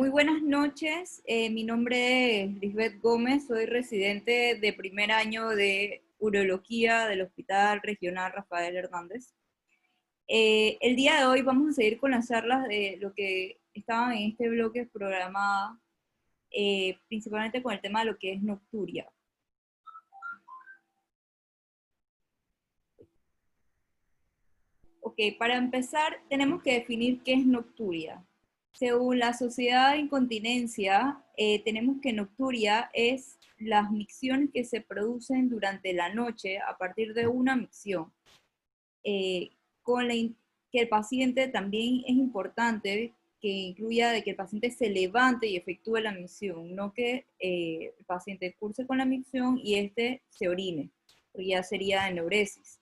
Muy buenas noches, mi nombre es Lisbeth Gómez, soy residente de primer año de Urología del Hospital Regional Rafael Hernández. El día de hoy vamos a seguir con las charlas de lo que estaban en este bloque programada, principalmente con el tema de lo que es nocturia. Ok, para empezar tenemos que definir qué es nocturia. Según la Sociedad de Incontinencia, tenemos que nocturia es las micciones que se producen durante la noche a partir de una micción. Eh, que el paciente también es importante que incluya de que el paciente se levante y efectúe la micción, no que el paciente curse con la micción y este se orine, porque ya sería enuresis.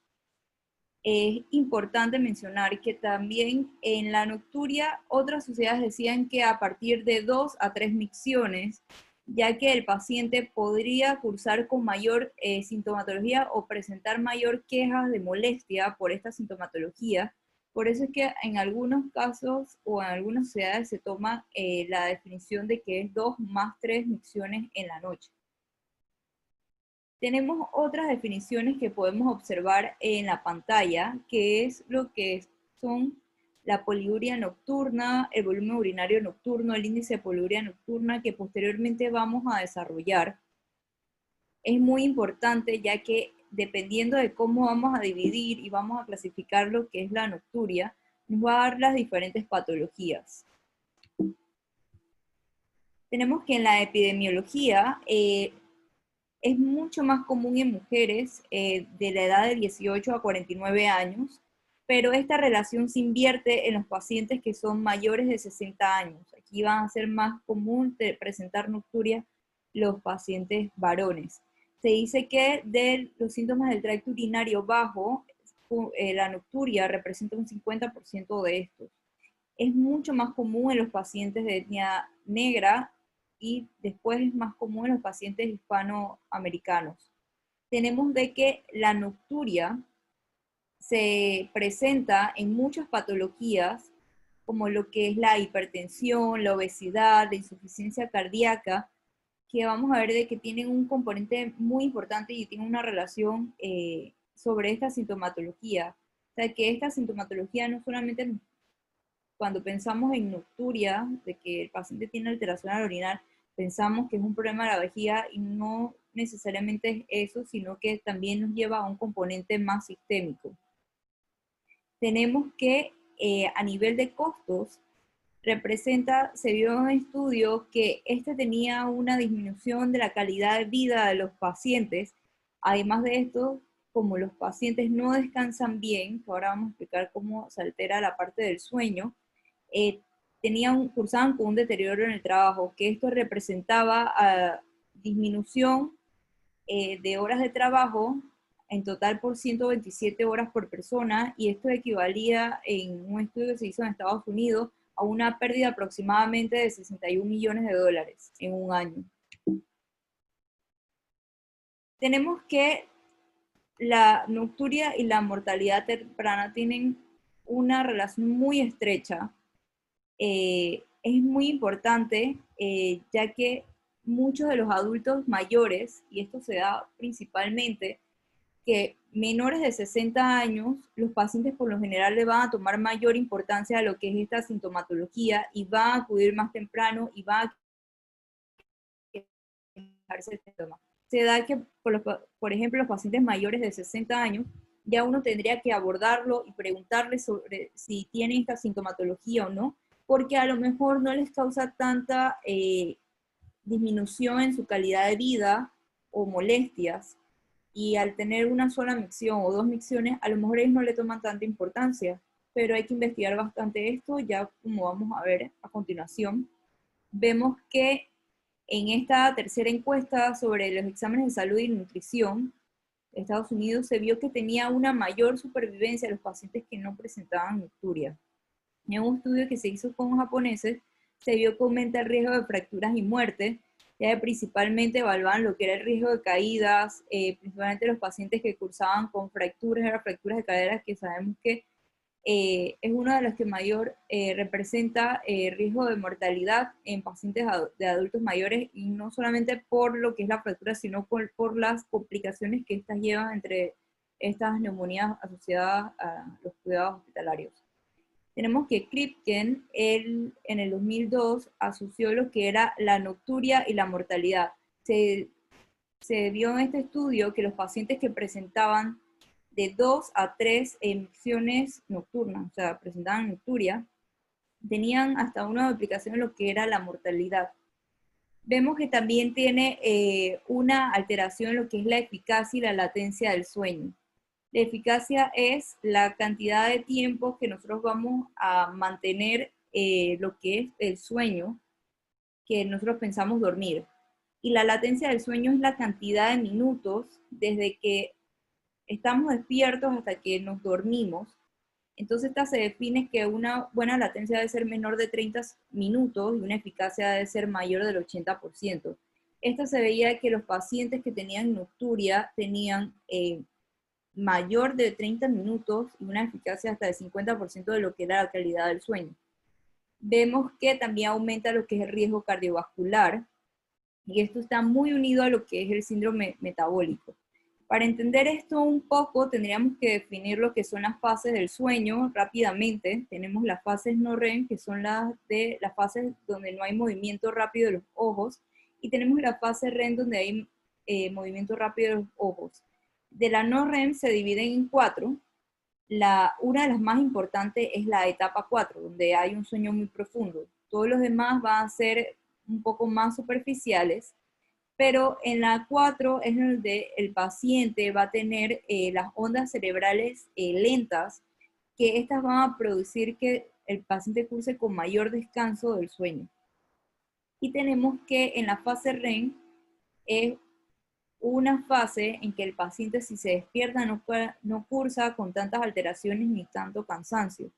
Es importante mencionar que también en la nocturia otras sociedades decían que a partir de 2 a 3 micciones, ya que el paciente podría cursar con mayor sintomatología o presentar mayor quejas de molestia por esta sintomatología. Por eso es que en algunos casos o en algunas sociedades se toma la definición de que es 2 más 3 micciones en la noche. Tenemos otras definiciones que podemos observar en la pantalla, que es lo que son la poliuria nocturna, el volumen urinario nocturno, el índice de poliuria nocturna, que posteriormente vamos a desarrollar. Es muy importante ya que dependiendo de cómo vamos a dividir y vamos a clasificar lo que es la nocturia, nos va a dar las diferentes patologías. Tenemos que en la epidemiología, es mucho más común en mujeres de la edad de 18 a 49 años, pero esta relación se invierte en los pacientes que son mayores de 60 años. Aquí van a ser más común presentar nocturia los pacientes varones. Se dice que de los síntomas del tracto urinario bajo, la nocturia representa un 50% de estos. Es mucho más común en los pacientes de etnia negra y después es más común en los pacientes hispanoamericanos. Tenemos de que la nocturia se presenta en muchas patologías, como lo que es la hipertensión, la obesidad, la insuficiencia cardíaca, que vamos a ver de que tienen un componente muy importante y tienen una relación sobre esta sintomatología. O sea, que esta sintomatología no solamente cuando pensamos en nocturia, de que el paciente tiene alteración al orinar, pensamos que es un problema de la vejiga y no necesariamente es eso, sino que también nos lleva a un componente más sistémico. Tenemos que a nivel de costos, se vio en un estudio que este tenía una disminución de la calidad de vida de los pacientes. Además de esto, como los pacientes no descansan bien, que ahora vamos a explicar cómo se altera la parte del sueño, eh, cursaban con un deterioro en el trabajo, que esto representaba disminución de horas de trabajo en total por 127 horas por persona, y esto equivalía en un estudio que se hizo en Estados Unidos a una pérdida aproximadamente de 61 millones de dólares en un año. Tenemos que la nocturia y la mortalidad temprana tienen una relación muy estrecha. Es muy importante, ya que muchos de los adultos mayores, y esto se da principalmente, que menores de 60 años, los pacientes por lo general le van a tomar mayor importancia a lo que es esta sintomatología y van a acudir más temprano y van a quejarse del síntoma. Se da que, por ejemplo, los pacientes mayores de 60 años, ya uno tendría que abordarlo y preguntarle sobre si tienen esta sintomatología o no, porque a lo mejor no les causa tanta disminución en su calidad de vida o molestias, y al tener una sola micción o dos micciones, a lo mejor ellos no le toman tanta importancia, pero hay que investigar bastante esto, ya como vamos a ver a continuación. Vemos que en esta tercera encuesta sobre los exámenes de salud y nutrición, Estados Unidos se vio que tenía una mayor supervivencia de los pacientes que no presentaban nocturia. En un estudio que se hizo con japoneses, se vio que aumenta el riesgo de fracturas y muerte, ya que principalmente evaluaban lo que era el riesgo de caídas, principalmente los pacientes que cursaban con fracturas, eran fracturas de cadera, que sabemos que es uno de los que mayor representa riesgo de mortalidad en pacientes de adultos mayores, y no solamente por lo que es la fractura, sino por las complicaciones que estas llevan entre estas neumonías asociadas a los cuidados hospitalarios. Tenemos que Kripken, él en el 2002 asoció lo que era la nocturia y la mortalidad. Se vio en este estudio que los pacientes que presentaban de 2 a 3 emisiones nocturnas, o sea, presentaban nocturia, tenían hasta una duplicación en lo que era la mortalidad. Vemos que también tiene una alteración en lo que es la eficacia y la latencia del sueño. La eficacia es la cantidad de tiempo que nosotros vamos a mantener lo que es el sueño que nosotros pensamos dormir. Y la latencia del sueño es la cantidad de minutos desde que estamos despiertos hasta que nos dormimos. Entonces esta se define que una buena latencia debe ser menor de 30 minutos y una eficacia debe ser mayor del 80%. Esta se veía que los pacientes que tenían nocturia tenían mayor de 30 minutos y una eficacia hasta del 50% de lo que era la calidad del sueño. Vemos que también aumenta lo que es el riesgo cardiovascular, y esto está muy unido a lo que es el síndrome metabólico. Para entender esto un poco, tendríamos que definir lo que son las fases del sueño rápidamente. Tenemos las fases no REM, que son las fases donde no hay movimiento rápido de los ojos, y tenemos la fase REM, donde hay movimiento rápido de los ojos. De la no REM se dividen en 4. Una de las más importantes es la etapa 4, donde hay un sueño muy profundo. Todos los demás van a ser un poco más superficiales, pero en la 4 es donde el paciente va a tener las ondas cerebrales lentas, que estas van a producir que el paciente curse con mayor descanso del sueño. Y tenemos que en la fase REM es una fase en que el paciente, si se despierta, no cursa con tantas alteraciones ni tanto cansancio.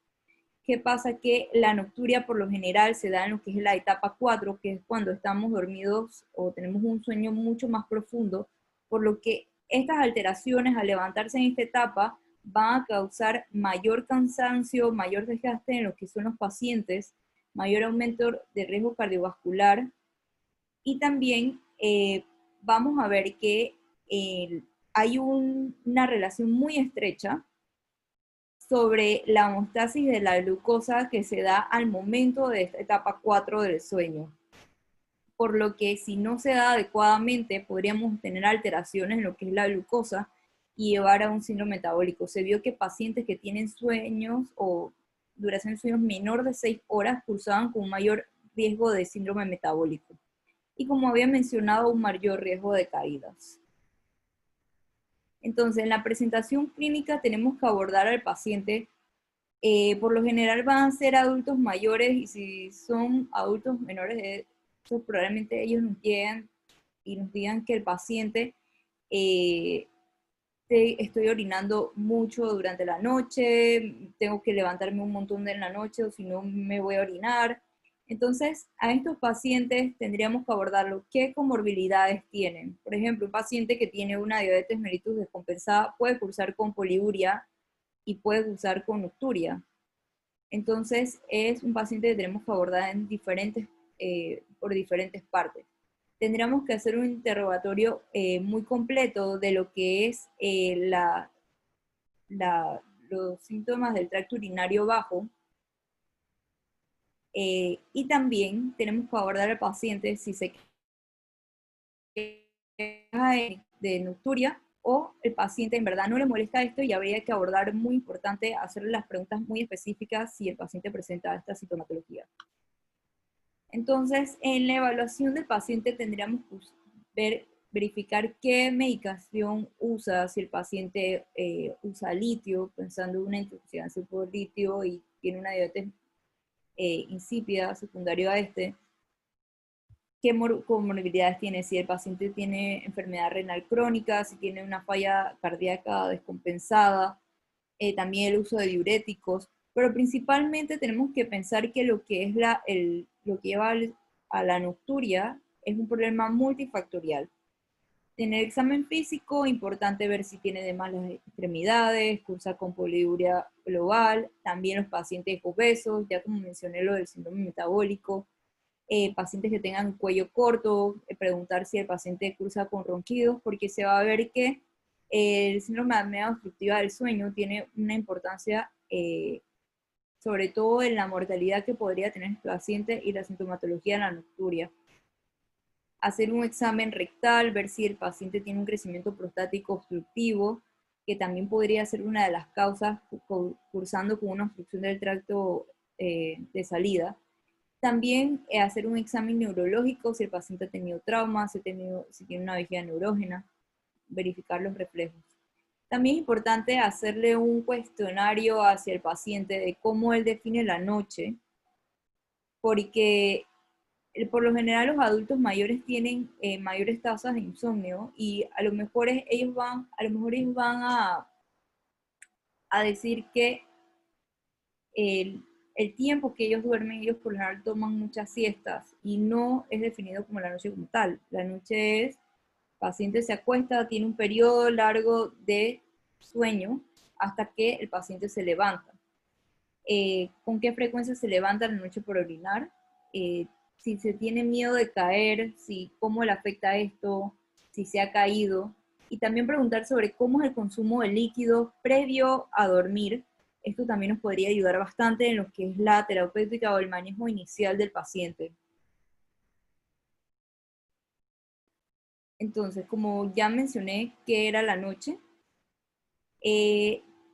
¿Qué pasa? Que la nocturia por lo general se da en lo que es la etapa 4, que es cuando estamos dormidos o tenemos un sueño mucho más profundo, por lo que estas alteraciones al levantarse en esta etapa van a causar mayor cansancio, mayor desgaste en lo que son los pacientes, mayor aumento de riesgo cardiovascular, y también vamos a ver que hay una relación muy estrecha sobre la homeostasis de la glucosa que se da al momento de esta etapa 4 del sueño. Por lo que si no se da adecuadamente, podríamos tener alteraciones en lo que es la glucosa y llevar a un síndrome metabólico. Se vio que pacientes que tienen sueños o duración de sueños menor de 6 horas cursaban con un mayor riesgo de síndrome metabólico. Y como había mencionado, un mayor riesgo de caídas. Entonces, en la presentación clínica tenemos que abordar al paciente. Por lo general van a ser adultos mayores, y si son adultos menores de eso, probablemente ellos nos lleguen y nos digan que el paciente estoy orinando mucho durante la noche, tengo que levantarme un montón de la noche o si no me voy a orinar. Entonces, a estos pacientes tendríamos que abordarlo. ¿Qué comorbilidades tienen? Por ejemplo, un paciente que tiene una diabetes mellitus descompensada puede cursar con poliuria y puede cursar con nocturia. Entonces, es un paciente que tenemos que abordar en por diferentes partes. Tendríamos que hacer un interrogatorio muy completo de lo que es los síntomas del tracto urinario bajo, y también tenemos que abordar al paciente si se queja de nocturia o el paciente en verdad no le molesta esto, y habría que abordar, muy importante, hacerle las preguntas muy específicas si el paciente presenta esta sintomatología. Entonces, en la evaluación del paciente tendríamos que verificar qué medicación usa, si el paciente usa litio, pensando en una intoxicación por litio y tiene una diabetes insípida secundario a este. ¿Qué comorbilidades tiene? Si el paciente tiene enfermedad renal crónica, si tiene una falla cardíaca descompensada, también el uso de diuréticos, pero principalmente tenemos que pensar que lo que es lo que lleva a la nocturia es un problema multifactorial. Tener examen físico, importante ver si tiene de malas extremidades, cursa con poliuria global, también los pacientes obesos, ya como mencioné lo del síndrome metabólico, pacientes que tengan cuello corto, preguntar si el paciente cursa con ronquidos, porque se va a ver que el síndrome de apnea obstructiva del sueño tiene una importancia, sobre todo en la mortalidad que podría tener el paciente y la sintomatología de la nocturia. Hacer un examen rectal, ver si el paciente tiene un crecimiento prostático obstructivo, que también podría ser una de las causas cursando con una obstrucción del tracto de salida. También hacer un examen neurológico, si el paciente ha tenido traumas, si tiene una vejiga neurógena, verificar los reflejos. También es importante hacerle un cuestionario hacia el paciente de cómo él define la noche, porque por lo general los adultos mayores tienen mayores tasas de insomnio y a lo mejor ellos van a decir que el tiempo que ellos duermen, ellos por lo general toman muchas siestas y no es definido como la noche como tal. La noche es, el paciente se acuesta, tiene un periodo largo de sueño hasta que el paciente se levanta. ¿Con qué frecuencia se levanta la noche por orinar? Si se tiene miedo de caer, cómo le afecta esto, si se ha caído. Y también preguntar sobre cómo es el consumo de líquidos previo a dormir. Esto también nos podría ayudar bastante en lo que es la terapéutica o el manejo inicial del paciente. Entonces, como ya mencioné, ¿qué era la noche?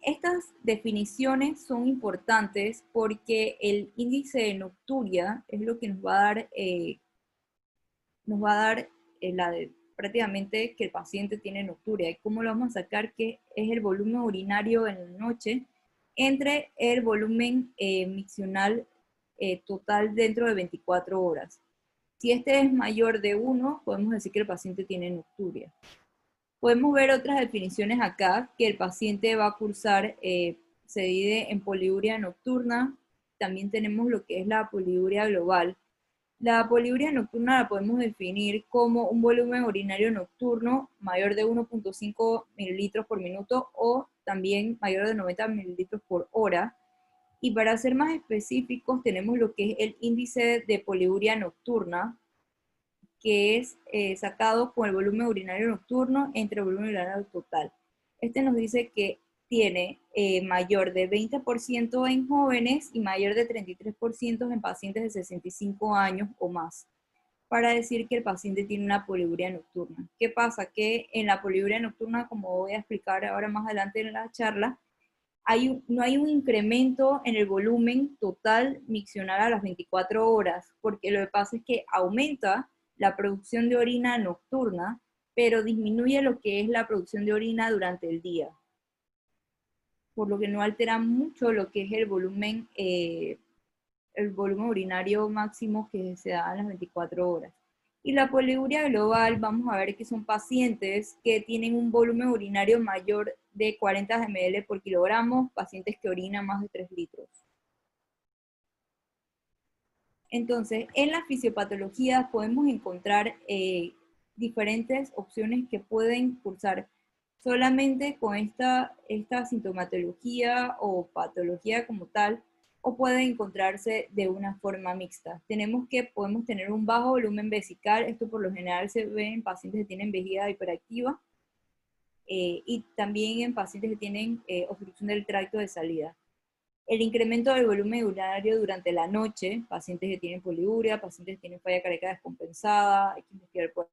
Estas definiciones son importantes porque el índice de nocturia es lo que nos va a dar prácticamente que el paciente tiene nocturia. ¿Y cómo lo vamos a sacar? Que es el volumen urinario en la noche entre el volumen miccional total dentro de 24 horas. Si este es mayor de 1, podemos decir que el paciente tiene nocturia. Podemos ver otras definiciones acá, que el paciente va a cursar, se divide en poliuria nocturna, también tenemos lo que es la poliuria global. La poliuria nocturna la podemos definir como un volumen urinario nocturno mayor de 1.5 mililitros por minuto o también mayor de 90 mililitros por hora. Y para ser más específicos tenemos lo que es el índice de poliuria nocturna, que es sacado con el volumen urinario nocturno entre el volumen urinario total. Este nos dice que tiene mayor de 20% en jóvenes y mayor de 33% en pacientes de 65 años o más, para decir que el paciente tiene una poliuria nocturna. ¿Qué pasa? Que en la poliuria nocturna, como voy a explicar ahora más adelante en la charla, no hay un incremento en el volumen total miccional a las 24 horas, porque lo que pasa es que aumenta la producción de orina nocturna, pero disminuye lo que es la producción de orina durante el día, por lo que no altera mucho lo que es el volumen urinario máximo que se da a las 24 horas. Y la poliuria global, vamos a ver que son pacientes que tienen un volumen urinario mayor de 40 ml por kilogramo, pacientes que orinan más de 3 litros. Entonces, en la fisiopatología podemos encontrar diferentes opciones que pueden cursar solamente con esta sintomatología o patología como tal, o puede encontrarse de una forma mixta. Podemos tener un bajo volumen vesical, esto por lo general se ve en pacientes que tienen vejiga hiperactiva, y también en pacientes que tienen obstrucción del tracto de salida. El incremento del volumen urinario durante la noche, pacientes que tienen poliuria, pacientes que tienen falla cardíaca descompensada, hay que investigar por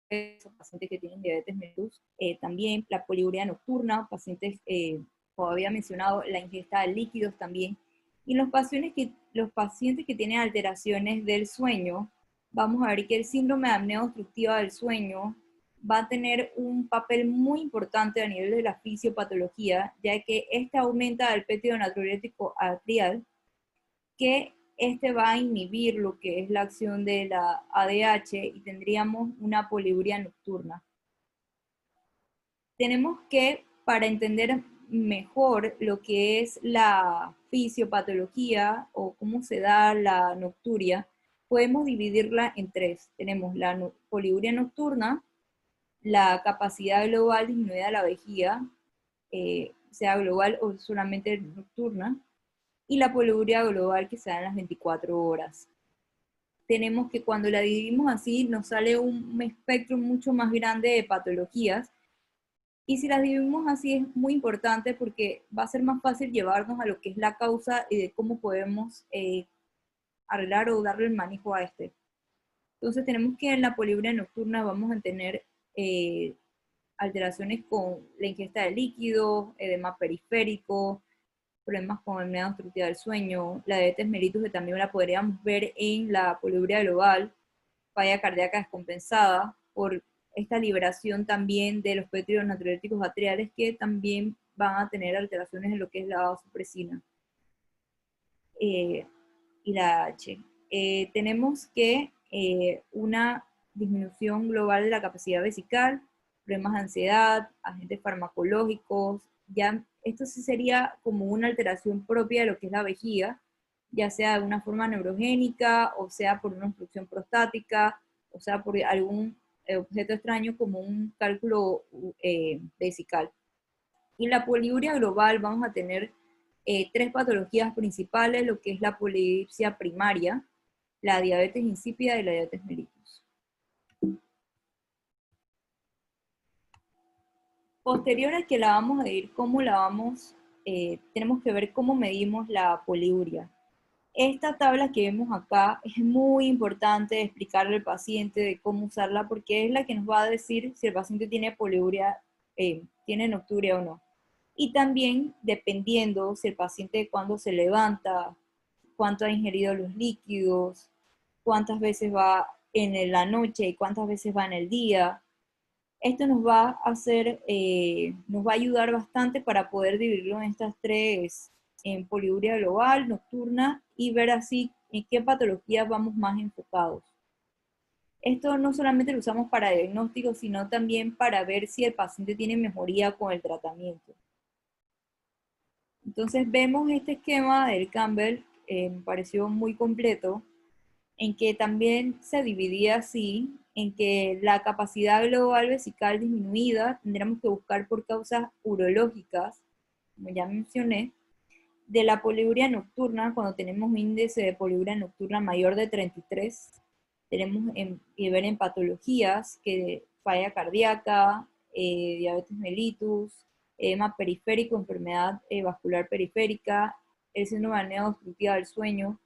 eso, pacientes que tienen diabetes mellitus, también la poliuria nocturna, pacientes, como había mencionado, la ingesta de líquidos también. Y los pacientes que tienen alteraciones del sueño, vamos a ver que el síndrome de apnea obstructiva del sueño va a tener un papel muy importante a nivel de la fisiopatología, ya que este aumenta el péptido natriurético arterial, que este va a inhibir lo que es la acción de la ADH y tendríamos una poliuria nocturna. Tenemos que, para entender mejor lo que es la fisiopatología o cómo se da la nocturia, podemos dividirla en tres. Tenemos la poliuria nocturna, la capacidad global disminuida de la vejiga, sea global o solamente nocturna, y la poliuria global que se da en las 24 horas. Tenemos que cuando la dividimos así nos sale un espectro mucho más grande de patologías, y si las dividimos así es muy importante porque va a ser más fácil llevarnos a lo que es la causa y de cómo podemos arreglar o darle el manejo a este. Entonces tenemos que en la poliuria nocturna vamos a tener alteraciones con la ingesta de líquidos, edema periférico, problemas con apnea obstructiva del sueño, la diabetes mellitus que también la podríamos ver en la poliuria global, falla cardíaca descompensada, por esta liberación también de los péptidos natriuréticos atriales que también van a tener alteraciones en lo que es la vasopresina y la H. Tenemos que una disminución global de la capacidad vesical, problemas de ansiedad, agentes farmacológicos, ya esto sí sería como una alteración propia de lo que es la vejiga, ya sea de una forma neurogénica, o sea por una obstrucción prostática, o sea por algún objeto extraño como un cálculo vesical. Y la poliuria global vamos a tener tres patologías principales, lo que es la polidipsia primaria, la diabetes insípida y la diabetes mellitus. Posterior a que la vamos a medir, cómo la vamos, tenemos que ver cómo medimos la poliuria. Esta tabla que vemos acá es muy importante explicarle al paciente de cómo usarla porque es la que nos va a decir si el paciente tiene poliuria, tiene nocturia o no. Y también dependiendo si el paciente cuando se levanta, cuánto ha ingerido los líquidos, cuántas veces va en la noche y cuántas veces va en el día. Esto nos va a hacer, nos va a ayudar bastante para poder dividirlo en estas tres, en poliuria global, nocturna, y ver así en qué patologías vamos más enfocados. Esto no solamente lo usamos para diagnóstico, sino también para ver si el paciente tiene mejoría con el tratamiento. Entonces vemos este esquema del Campbell, me pareció muy completo, en que también se dividía así, en que la capacidad global vesical disminuida tendríamos que buscar por causas urológicas, como ya mencioné, de la poliuria nocturna, cuando tenemos un índice de poliuria nocturna mayor de 33, tenemos que ver en patologías, que falla cardíaca, diabetes mellitus, edema periférico, enfermedad vascular periférica, el síndrome de apnea obstructiva del sueño.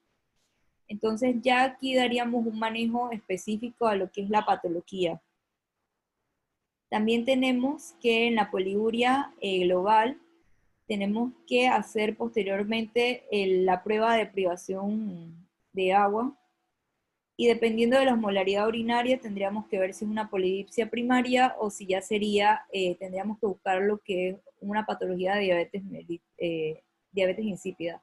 Entonces ya aquí daríamos un manejo específico a lo que es la patología. También tenemos que en la poliuria global tenemos que hacer posteriormente la prueba de privación de agua y dependiendo de la osmolaridad urinaria tendríamos que ver si es una polidipsia primaria o si ya sería, tendríamos que buscar lo que es una patología de diabetes insípida.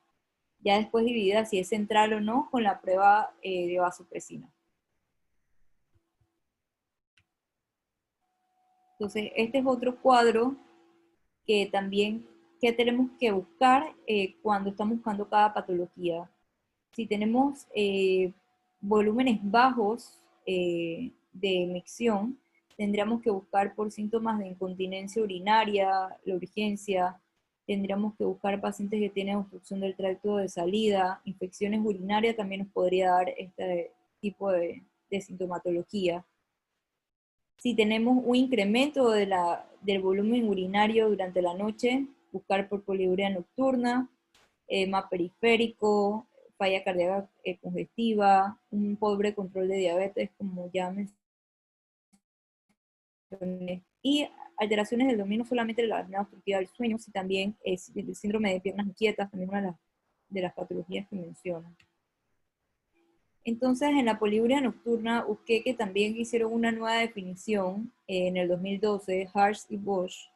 Ya después dividida si es central o no con la prueba de vasopresina. Entonces, este es otro cuadro que también que tenemos que buscar cuando estamos buscando cada patología. Si tenemos volúmenes bajos de micción, tendríamos que buscar por síntomas de incontinencia urinaria, la urgencia, tendríamos que buscar pacientes que tienen obstrucción del tracto de salida, infecciones urinarias también nos podría dar este tipo de sintomatología. Si tenemos un incremento del volumen urinario durante la noche, buscar por poliuria nocturna, edema periférico, falla cardíaca congestiva, un pobre control de diabetes, como ya mencioné, y alteraciones del dominio no solamente de la apnea obstructiva del sueño, sino también el síndrome de piernas inquietas, también una de las patologías que mencionan. Entonces, en la poliuria nocturna busqué que también hicieron una nueva definición en el 2012, Harsh y Bosch,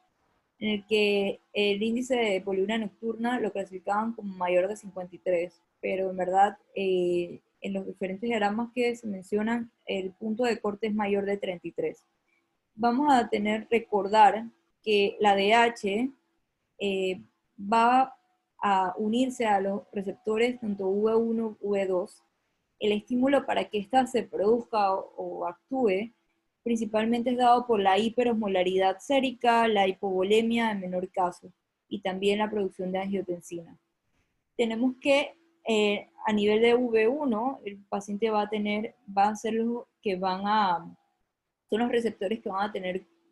en el que el índice de poliuria nocturna lo clasificaban como mayor de 53, pero en verdad en los diferentes diagramas que se mencionan, el punto de corte es mayor de 33. Vamos a recordar que la DH va a unirse a los receptores tanto V1, V2, El estímulo para que ésta se produzca o actúe principalmente es dado por la hiperosmolaridad sérica, la hipovolemia en menor caso, y también la producción de angiotensina. Tenemos que a nivel de V1, el paciente va a ser los que son los receptores que van a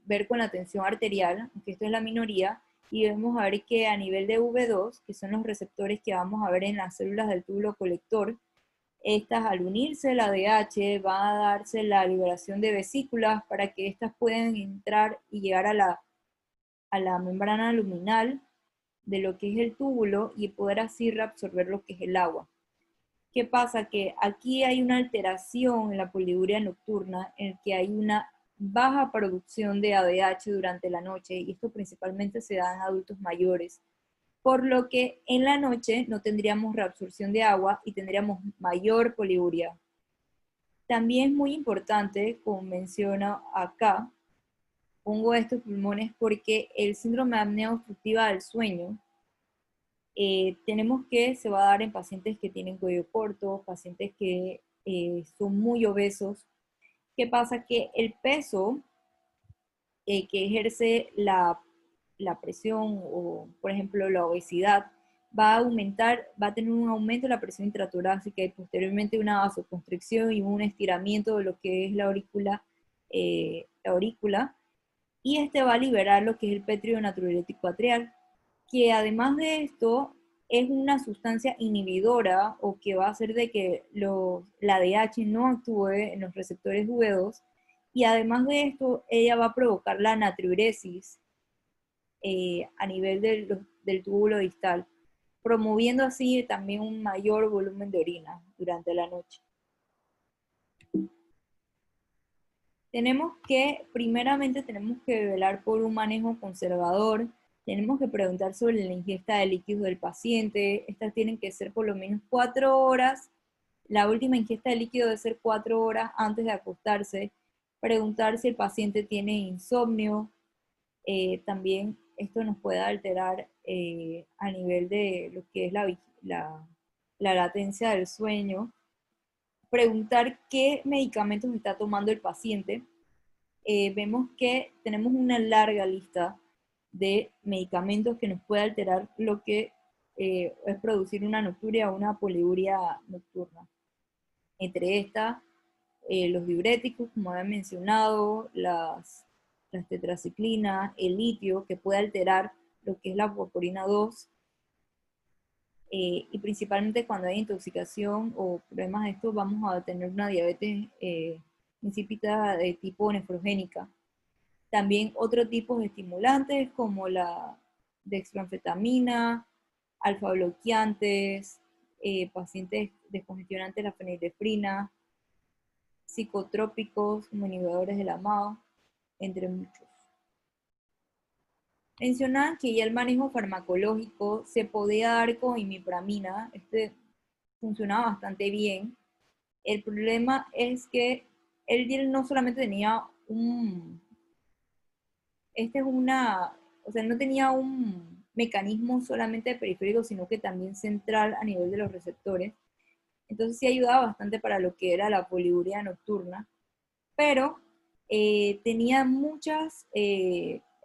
ver con la tensión arterial, aunque esto es la minoría, y vemos a ver que a nivel de V2, que son los receptores que vamos a ver en las células del túbulo colector, estas al unirse la ADH va a darse la liberación de vesículas para que estas puedan entrar y llegar a la membrana luminal de lo que es el túbulo y poder así reabsorber lo que es el agua. ¿Qué pasa? Que aquí hay una alteración en la poliuria nocturna en el que hay una baja producción de ADH durante la noche y esto principalmente se da en adultos mayores, por lo que en la noche no tendríamos reabsorción de agua y tendríamos mayor poliuria. También es muy importante, como menciona acá, pongo estos pulmones porque el síndrome de apnea obstructiva del sueño tenemos que se va a dar en pacientes que tienen cuello corto, pacientes que son muy obesos. ¿Qué pasa? Que el peso que ejerce la presión o, por ejemplo, la obesidad va a aumentar, va a tener un aumento de la presión intratorácica y posteriormente una vasoconstricción y un estiramiento de lo que es la aurícula, y este va a liberar lo que es el pétreo natriurético atrial, que además de esto es una sustancia inhibidora o que va a hacer de que la DH no actúe en los receptores V2, y además de esto ella va a provocar la natriuresis a nivel del túbulo distal, promoviendo así también un mayor volumen de orina durante la noche. Primeramente tenemos que velar por un manejo conservador, tenemos que preguntar sobre la ingesta de líquidos del paciente, estas tienen que ser por lo menos 4 horas, la última ingesta de líquido debe ser 4 horas antes de acostarse, preguntar si el paciente tiene insomnio, también esto nos puede alterar a nivel de lo que es la latencia del sueño, preguntar qué medicamentos está tomando el paciente. Vemos que tenemos una larga lista de medicamentos que nos puede alterar lo que es producir una nocturia o una poliuria nocturna. Entre estas, los diuréticos, como había mencionado, las tetraciclinas, el litio, que puede alterar lo que es la purpurina 2, y principalmente cuando hay intoxicación o problemas de esto, vamos a tener una diabetes insípida de tipo nefrogénica. También otros tipos de estimulantes como la dextroanfetamina, alfa bloqueantes, pacientes descongestionantes de la fenilefrina, psicotrópicos como inhibidores de la MAO, entre muchos. Mencionaban que ya el manejo farmacológico se podía dar con imipramina, este funcionaba bastante bien. El problema es que él no solamente tenía o sea, no tenía un mecanismo solamente periférico, sino que también central a nivel de los receptores. Entonces sí ayudaba bastante para lo que era la poliuria nocturna, pero tenía muchos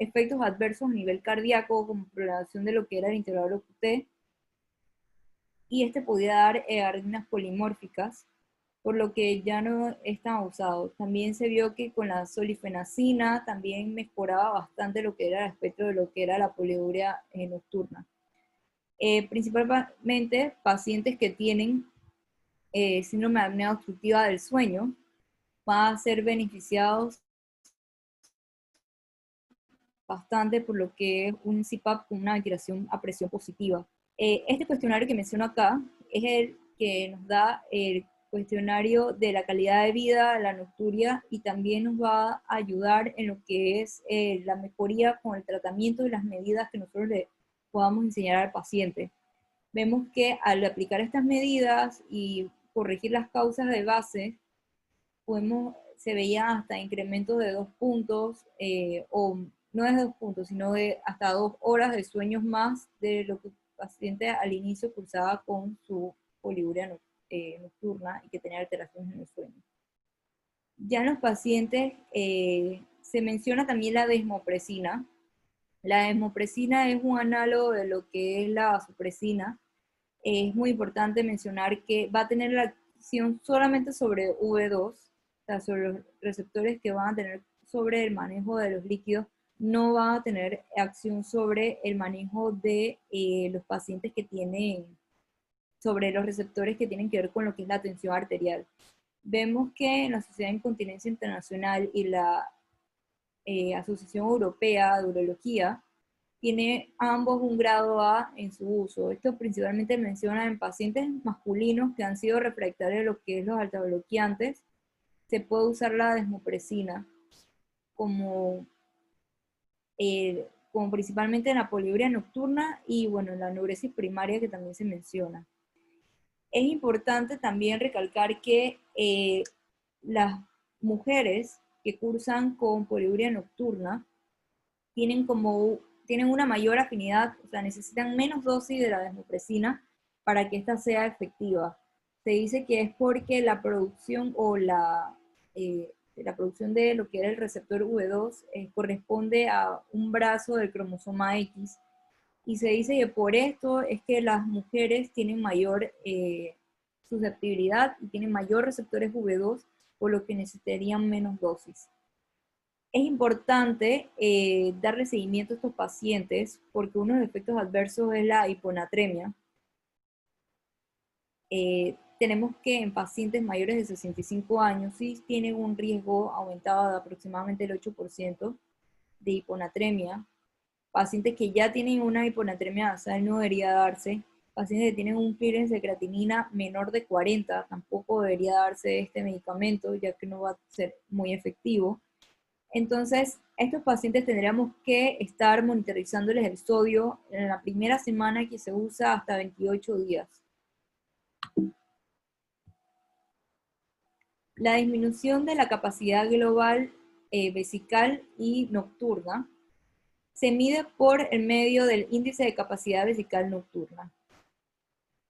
efectos adversos a nivel cardíaco, como prolongación de lo que era el intervalo QT, y este podía dar arritmias polimórficas, por lo que ya no están usados. También se vio que con la solifenacina también mejoraba bastante lo que era el espectro de lo que era la poliuria nocturna. Principalmente pacientes que tienen síndrome de apnea obstructiva del sueño van a ser beneficiados bastante por lo que es un CPAP con una ventilación a presión positiva. Este cuestionario que menciono acá es el que nos da el cuestionario de la calidad de vida, la nocturia, y también nos va a ayudar en lo que es la mejoría con el tratamiento y las medidas que nosotros le podamos enseñar al paciente. Vemos que al aplicar estas medidas y corregir las causas de base, se veía hasta incrementos de 2 puntos, o no de 2 puntos, sino de hasta 2 horas de sueños más de lo que el paciente al inicio cursaba con su poliuria nocturna. nocturna y que tenía alteraciones en el sueño. Ya en los pacientes se menciona también la desmopresina. La desmopresina es un análogo de lo que es la vasopresina. Es muy importante mencionar que va a tener la acción solamente sobre V2, o sea, sobre los receptores que van a tener sobre el manejo de los líquidos, no va a tener acción sobre el manejo de los pacientes que tienen, sobre los receptores que tienen que ver con lo que es la tensión arterial. Vemos que en la Sociedad de Incontinencia Internacional y la Asociación Europea de Urología tiene ambos un grado A en su uso. Esto principalmente menciona en pacientes masculinos que han sido refractarios a lo que es los altabloqueantes. Se puede usar la desmopresina como, como principalmente en la poliuria nocturna y bueno, en la anuresis primaria que también se menciona. Es importante también recalcar que las mujeres que cursan con poliuria nocturna tienen una mayor afinidad, o sea, necesitan menos dosis de la desmopresina para que ésta sea efectiva. Se dice que es porque la producción o la producción de lo que era el receptor V2 corresponde a un brazo del cromosoma X, y se dice que por esto es que las mujeres tienen mayor susceptibilidad y tienen mayor receptores V2, por lo que necesitarían menos dosis. Es importante darle seguimiento a estos pacientes porque uno de los efectos adversos es la hiponatremia. Tenemos que en pacientes mayores de 65 años sí tienen un riesgo aumentado de aproximadamente el 8% de hiponatremia. Pacientes que ya tienen una hiponatremia basal no debería darse. Pacientes que tienen un clearance de creatinina menor de 40 tampoco debería darse este medicamento, ya que no va a ser muy efectivo. Entonces, estos pacientes tendríamos que estar monitorizándoles el sodio en la primera semana que se usa hasta 28 días. La disminución de la capacidad global vesical y nocturna se mide por el medio del índice de capacidad vesical nocturna.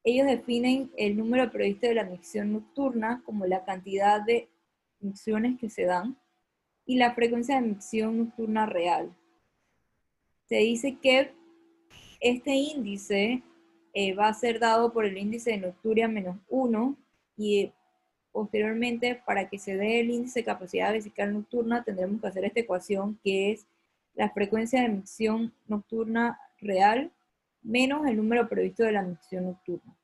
Ellos definen el número previsto de la micción nocturna como la cantidad de micciones que se dan y la frecuencia de micción nocturna real. Se dice que este índice va a ser dado por el índice de nocturia -1 y posteriormente para que se dé el índice de capacidad vesical nocturna tendremos que hacer esta ecuación que es la frecuencia de micción nocturna real menos el número previsto de la micción nocturna.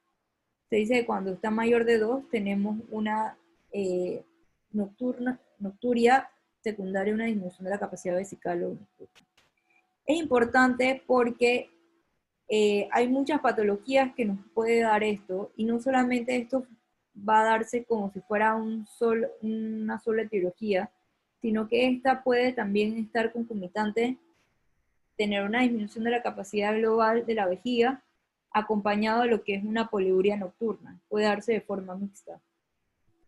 Se dice que cuando está mayor de 2 tenemos una nocturia secundaria, una disminución de la capacidad vesical nocturna. Es importante porque hay muchas patologías que nos puede dar esto, y no solamente esto va a darse como si fuera una sola etiología, sino que esta puede también estar concomitante, tener una disminución de la capacidad global de la vejiga, acompañado de lo que es una poliuria nocturna, puede darse de forma mixta.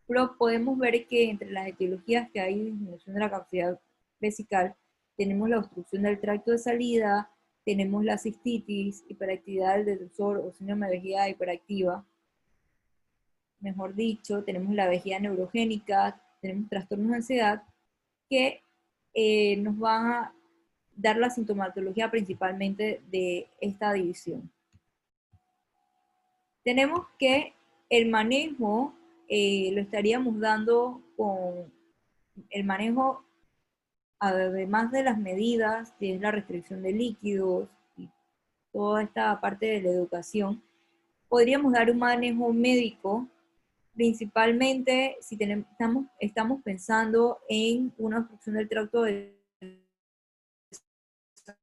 Pero podemos ver que entre las etiologías que hay disminución de la capacidad vesical, tenemos la obstrucción del tracto de salida, tenemos la cistitis, hiperactividad del detrusor o síndrome de vejiga hiperactiva, mejor dicho, tenemos la vejiga neurogénica, tenemos trastornos de ansiedad, que nos van a dar la sintomatología principalmente de esta división. Tenemos que el manejo lo estaríamos dando con el manejo, además de las medidas, que es la restricción de líquidos y toda esta parte de la educación, podríamos dar un manejo médico, principalmente si estamos pensando en una obstrucción del tracto de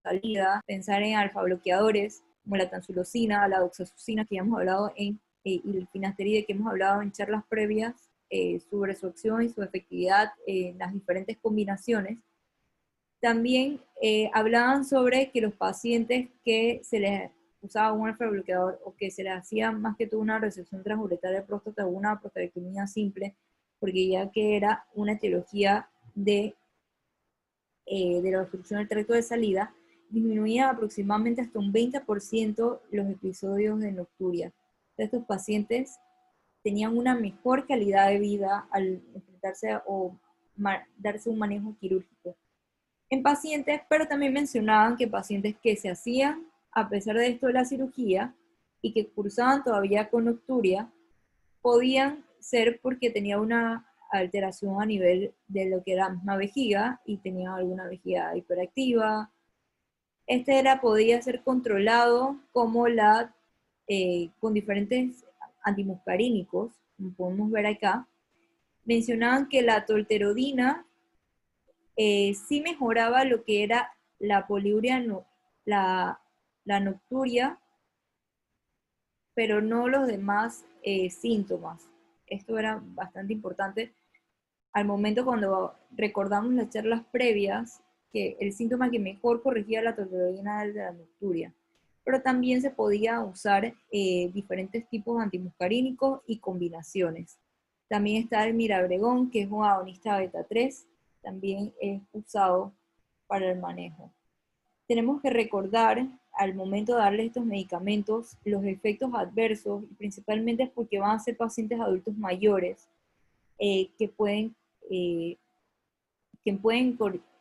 salida, pensar en alfa-bloqueadores como la tansulosina, la doxazucina que ya hemos hablado y el finasteride que hemos hablado en charlas previas sobre su acción y su efectividad en las diferentes combinaciones. También hablaban sobre que los pacientes que se les usaba un alfa-bloqueador o que se les hacía más que todo una resección transuretral de próstata o una prostatectomía simple, porque ya que era una etiología de la obstrucción del tracto de salida, disminuía aproximadamente hasta un 20% los episodios de nocturia. Estos pacientes tenían una mejor calidad de vida al enfrentarse o darse un manejo quirúrgico en pacientes, pero también mencionaban que pacientes que se hacían, a pesar de esto de la cirugía, y que cursaban todavía con nocturia, podían ser porque tenía una alteración a nivel de lo que era la misma vejiga y tenía alguna vejiga hiperactiva. Podía ser controlado como con diferentes antimuscarínicos, como podemos ver acá. Mencionaban que la tolterodina sí mejoraba lo que era la poliuria, la, la nocturia, pero no los demás síntomas. Esto era bastante importante al momento cuando recordamos las charlas previas, que el síntoma que mejor corregía la tolterodina era el de la nocturia. Pero también se podía usar diferentes tipos de antimuscarínicos y combinaciones. También está el mirabregón, que es un agonista beta 3, también es usado para el manejo. Tenemos que recordar al momento de darle estos medicamentos los efectos adversos, y principalmente porque van a ser pacientes adultos mayores que pueden eh,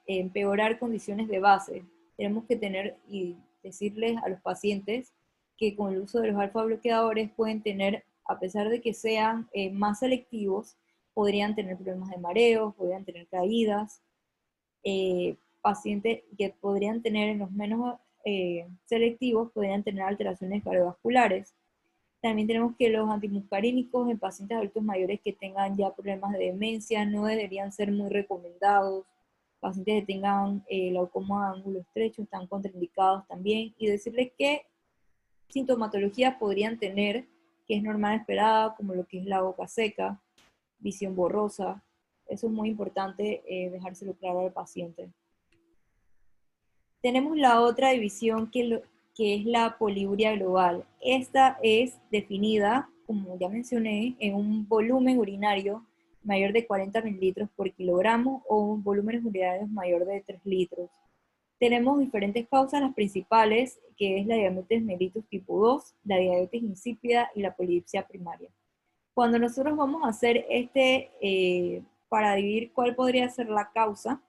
empeorar condiciones de base. Tenemos que tener y decirles a los pacientes que con el uso de los alfa bloqueadores pueden tener, a pesar de que sean más selectivos, podrían tener problemas de mareos, podrían tener caídas, pacientes que podrían tener en los menos selectivos, podrían tener alteraciones cardiovasculares. También tenemos que los antimuscarínicos en pacientes adultos mayores que tengan ya problemas de demencia no deberían ser muy recomendados. Pacientes que tengan glaucoma de ángulo estrecho están contraindicados también. Y decirles qué sintomatología podrían tener, que es normal esperada, como lo que es la boca seca, visión borrosa. Eso es muy importante dejárselo claro al paciente. Tenemos la otra división que es la poliuria global. Esta es definida, como ya mencioné, en un volumen urinario mayor de 40 mililitros por kilogramo o un volumen urinario mayor de 3 litros. Tenemos diferentes causas, las principales, que es la diabetes mellitus tipo 2, la diabetes insípida y la polidipsia primaria. Cuando nosotros vamos a hacer para dividir cuál podría ser la causa,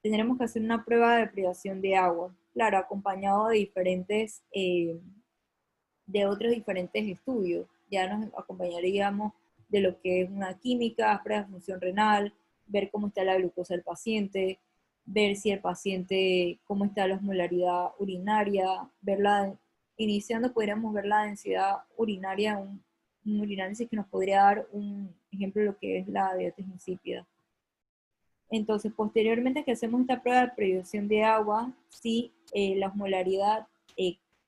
tendremos que hacer una prueba de privación de agua, claro, acompañado de otros diferentes estudios. Ya nos acompañaríamos de lo que es una química, prueba de función renal, ver cómo está la glucosa del paciente, ver si el paciente, cómo está la osmolaridad urinaria, iniciando podríamos ver la densidad urinaria, un urinálisis que nos podría dar un ejemplo de lo que es la diabetes insípida. Entonces, posteriormente que hacemos esta prueba de privación de agua, si la osmolaridad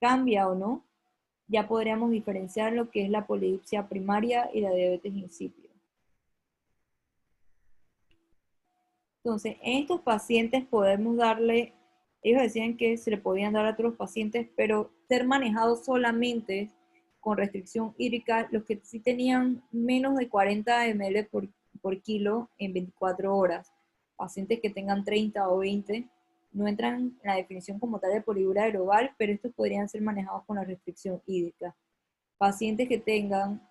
cambia o no, ya podríamos diferenciar lo que es la polidipsia primaria y la diabetes insípida. Entonces, en estos pacientes podemos darle, ellos decían que se le podían dar a otros pacientes, pero ser manejados solamente con restricción hídrica, los que sí tenían menos de 40 ml por kilo en 24 horas. Pacientes que tengan 30 o 20 no entran en la definición como tal de poliuria global, pero estos podrían ser manejados con la restricción hídrica. Pacientes que tengan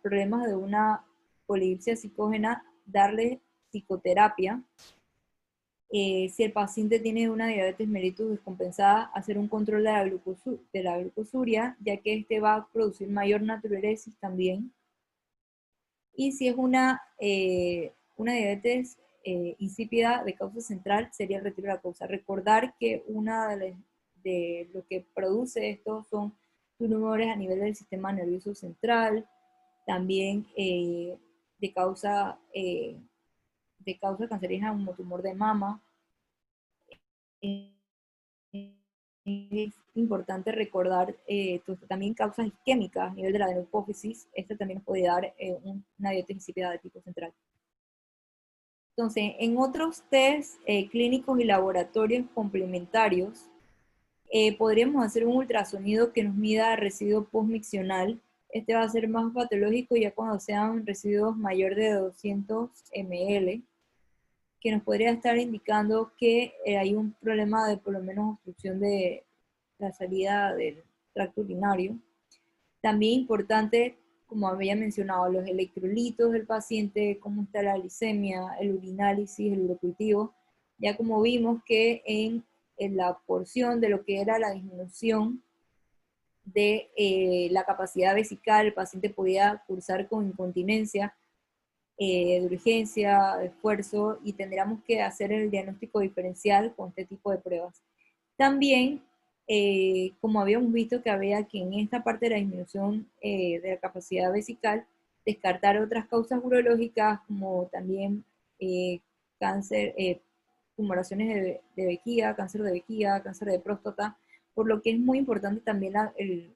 problemas de una polidipsia psicógena, darle psicoterapia. Si el paciente tiene una diabetes mellitus descompensada, hacer un control de la glucosuria, ya que este va a producir mayor natriuresis también. Y si es una diabetes insípida de causa central, sería el retiro de la causa. Recordar que una de lo que produce esto son tumores a nivel del sistema nervioso central, también de causa cancerígena como tumor de mama. Es importante recordar también causas isquémicas a nivel de la adenopófisis. Esto también nos puede dar una diabetes insípida de tipo central. Entonces, en otros test clínicos y laboratorios complementarios, podríamos hacer un ultrasonido que nos mida residuo postmiccional. Este va a ser más patológico ya cuando sean residuos mayor de 200 ml, que nos podría estar indicando que hay un problema de por lo menos obstrucción de la salida del tracto urinario. También importante como había mencionado, los electrolitos del paciente, cómo está la glicemia, el urinálisis, el urocultivo. Ya como vimos que en la porción de lo que era la disminución de la capacidad vesical, el paciente podía cursar con incontinencia, de urgencia, de esfuerzo, y tendríamos que hacer el diagnóstico diferencial con este tipo de pruebas. También, como habíamos visto que había que en esta parte de la disminución de la capacidad vesical, descartar otras causas urológicas como también cáncer, tumoraciones de vejiga, cáncer de próstata, por lo que es muy importante también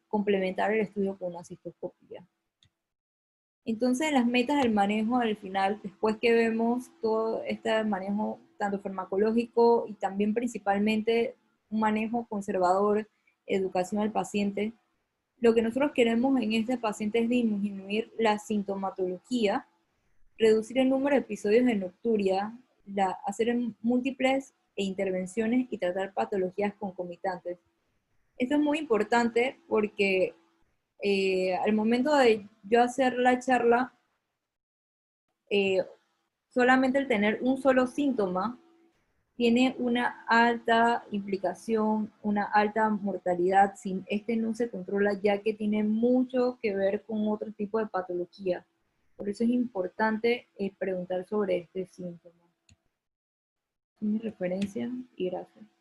complementar el estudio con una cistoscopía. Entonces, las metas del manejo al final, después que vemos todo este manejo tanto farmacológico y también principalmente un manejo conservador, educación al paciente, lo que nosotros queremos en este paciente es disminuir la sintomatología, reducir el número de episodios de nocturia, hacer múltiples intervenciones y tratar patologías concomitantes. Esto es muy importante porque al momento de yo hacer la charla, eh, solamente el tener un solo síntoma tiene una alta implicación, una alta mortalidad si este no se controla, ya que tiene mucho que ver con otro tipo de patología. Por eso es importante preguntar sobre este síntoma. Mi referencia y gracias.